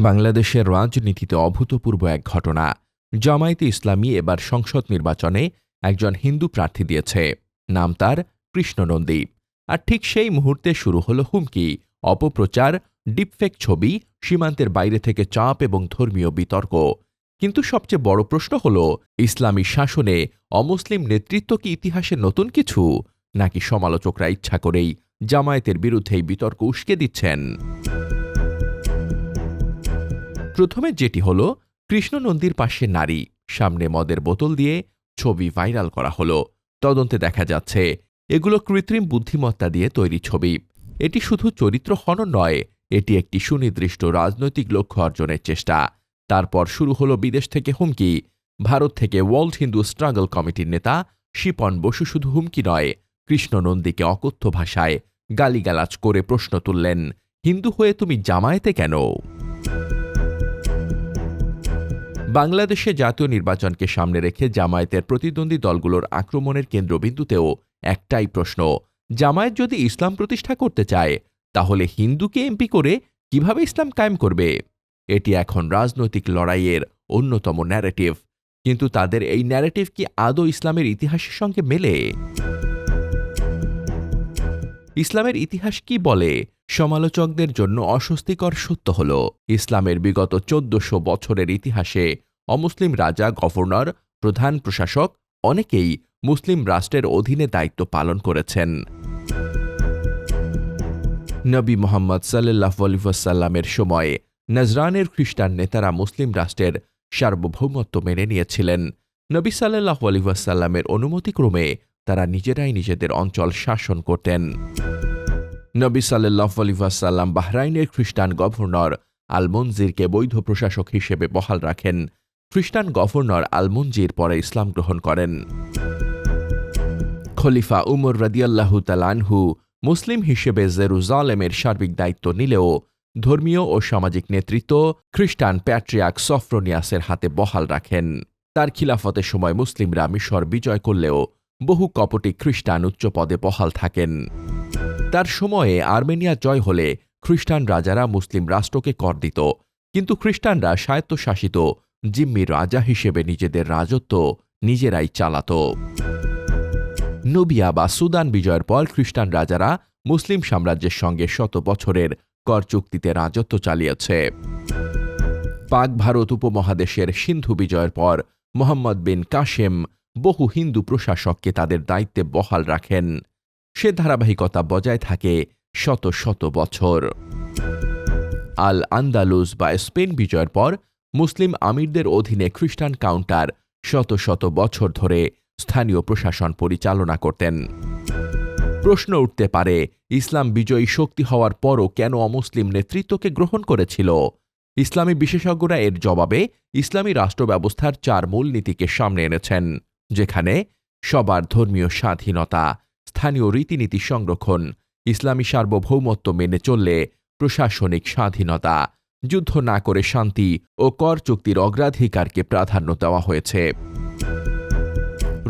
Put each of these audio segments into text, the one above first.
বাংলাদেশের রাজনীতিতে অভূতপূর্ব এক ঘটনা। জামায়াতে ইসলামী এবার সংসদ নির্বাচনে একজন হিন্দু প্রার্থী দিয়েছে। নাম তার কৃষ্ণ নন্দী। আর ঠিক সেই মুহূর্তে শুরু হলো হুমকি, অপপ্রচার, ডিপফেক ছবি, সীমান্তের বাইরে থেকে চাপ এবং ধর্মীয় বিতর্ক। কিন্তু সবচেয়ে বড় প্রশ্ন হল, ইসলামী শাসনে অমুসলিম নেতৃত্ব কি ইতিহাসে নতুন কিছু, নাকি সমালোচকরা ইচ্ছা করেই জামায়াতের বিরুদ্ধে এই বিতর্ক উস্কে দিচ্ছেন? প্রথমে যেটি হল, কৃষ্ণ নন্দীর পাশে নারী, সামনে মদের বোতল দিয়ে ছবি ভাইরাল করা হলো। তদন্তে দেখা যাচ্ছে এগুলো কৃত্রিম বুদ্ধিমত্তা দিয়ে তৈরি ছবি। এটি শুধু চরিত্র হনন নয়, এটি একটি সুনির্দিষ্ট রাজনৈতিক লক্ষ্য অর্জনের চেষ্টা। তারপর শুরু হলো বিদেশ থেকে হুমকি। ভারত থেকে ওয়ার্ল্ড হিন্দু স্ট্রাগল কমিটির নেতা শিপন বসু শুধু হুমকি নয়, কৃষ্ণ নন্দীকে অকথ্য ভাষায় গালিগালাজ করে প্রশ্ন তুললেন, হিন্দু হয়ে তুমি জামায়াতে কেন? বাংলাদেশে জাতীয় নির্বাচনকে সামনে রেখে জামায়াতের প্রতিদ্বন্দ্বী দলগুলোর আক্রমণের কেন্দ্রবিন্দুতেও একটাই প্রশ্ন, জামায়াত যদি ইসলাম প্রতিষ্ঠা করতে চায়, তাহলে হিন্দুকে এমপি করে কিভাবে ইসলাম কায়েম করবে? এটি এখন রাজনৈতিক লড়াইয়ের অন্যতম ন্যারেটিভ। কিন্তু তাদের এই ন্যারেটিভ কি আদৌ ইসলামের ইতিহাসের সঙ্গে মেলে? ইসলামের ইতিহাস কি বলে? সমালোচকদের জন্য অস্বস্তিকর সত্য হল, ইসলামের বিগত ১৪০০ বছরের ইতিহাসে অমুসলিম রাজা, গভর্নর, প্রধান প্রশাসক অনেকেই মুসলিম রাষ্ট্রের অধীনে দায়িত্ব পালন করেছেন। নবী মুহাম্মদ সাল্লাল্লাহু আলাইহি ওয়াসাল্লামের সময়ে নজরানের খ্রিস্টান নেতারা মুসলিম রাষ্ট্রের সার্বভৌমত্ব মেনে নিয়েছিলেন। নবী সাল্লাল্লাহু আলাইহি ওয়াসাল্লামের অনুমতিক্রমে তারা নিজেরাই নিজেদের অঞ্চল শাসন করতেন। নবী সাল্লাল্লাহু আলাইহি ওয়াসাল্লাম বাহরাইনের খ্রিস্টান গভর্নর আল-মুনজিরকে বৈধ প্রশাসক হিসেবে বহাল রাখেন। খ্রিস্টান গভর্নর আল-মুনজির পরে ইসলাম গ্রহণ করেন। খলিফা উমর রাদিয়াল্লাহু তাআলা আনহু মুসলিম হিসেবে জেরুজালেমের সার্বিক দায়িত্ব নিলেও ধর্মীয় ও সামাজিক নেতৃত্ব খ্রিস্টান প্যাট্রিয়ার্ক সফরোনিয়াসের হাতে বহাল রাখেন। তার খিলাফতের সময় মুসলিমরা মিশর বিজয় করলেও বহু কপটি খ্রিস্টান উচ্চ পদে বহাল থাকেন। তার সময়ে আর্মেনিয়া জয় হলে খ্রিস্টান রাজারা মুসলিম রাষ্ট্রকে কর দিত, কিন্তু খ্রিস্টানরা স্বায়ত্তশাসিত জিম্মি রাজা হিসেবে নিজেদের রাজত্ব নিজেরাই চালাত। নুবিয়া বা সুদান বিজয়ের পর খ্রিস্টান রাজারা মুসলিম সাম্রাজ্যের সঙ্গে শত বছরের কর চুক্তিতে রাজত্ব চালিয়েছে। পাক ভারত উপমহাদেশের সিন্ধু বিজয়ের পর মোহাম্মদ বিন কাসেম বহু হিন্দু প্রশাসককে তাদের দায়িত্বে বহাল রাখেন। সে ধারাবাহিকতা বজায় থাকে শত শত বছর। আল আন্দালুস বা স্পেন বিজয়ের পর মুসলিম আমিরদের অধীনে খ্রিস্টান কাউন্টার শত শত বছর ধরে স্থানীয় প্রশাসন পরিচালনা করতেন। প্রশ্ন উঠতে পারে, ইসলাম বিজয়ী শক্তি হওয়ার পরও কেন অমুসলিম নেতৃত্বকে গ্রহণ করেছিল? ইসলামী বিশেষজ্ঞরা এর জবাবে ইসলামী রাষ্ট্র ব্যবস্থার ৪ মূলনীতিকে সামনে এনেছেন, যেখানে সবার ধর্মীয় স্বাধীনতা, স্থানীয় রীতিনীতি সংরক্ষণ, ইসলামী সার্বভৌমত্ব মেনে চললে প্রশাসনিক স্বাধীনতা, যুদ্ধ না করে শান্তি ও কর চুক্তির অগ্রাধিকারকে প্রাধান্য দেওয়া হয়েছে।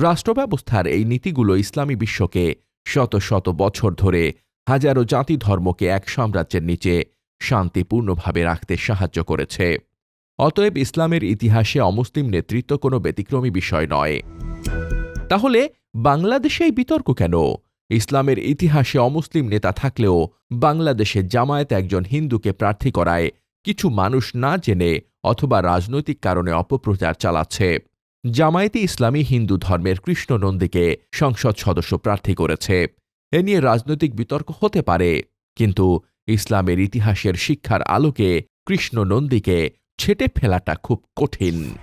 রাষ্ট্র ব্যবস্থার এই নীতিগুলো ইসলামী বিশ্বকে শত শত বছর ধরে হাজারো জাতি ধর্মকে এক সাম্রাজ্যের নিচে শান্তিপূর্ণভাবে রাখতে সাহায্য করেছে। অতএব ইসলামের ইতিহাসে অমুসলিম নেতৃত্ব কোনো ব্যতিক্রমী বিষয় নয়। তাহলে বাংলাদেশে এই বিতর্ক কেন? ইসলামের ইতিহাসে অমুসলিম নেতা থাকলেও বাংলাদেশে জামায়াত একজন হিন্দুকে প্রার্থী করায় কিছু মানুষ না জেনে অথবা রাজনৈতিক কারণে অপপ্রচার চালাচ্ছে। জামায়াতে ইসলামী হিন্দু ধর্মের কৃষ্ণ নন্দীকে সংসদ সদস্য প্রার্থী করেছে। এ নিয়ে রাজনৈতিক বিতর্ক হতে পারে, কিন্তু ইসলামের ইতিহাসের শিক্ষার আলোকে কৃষ্ণ নন্দীকে ছেঁটে ফেলাটা খুব কঠিন।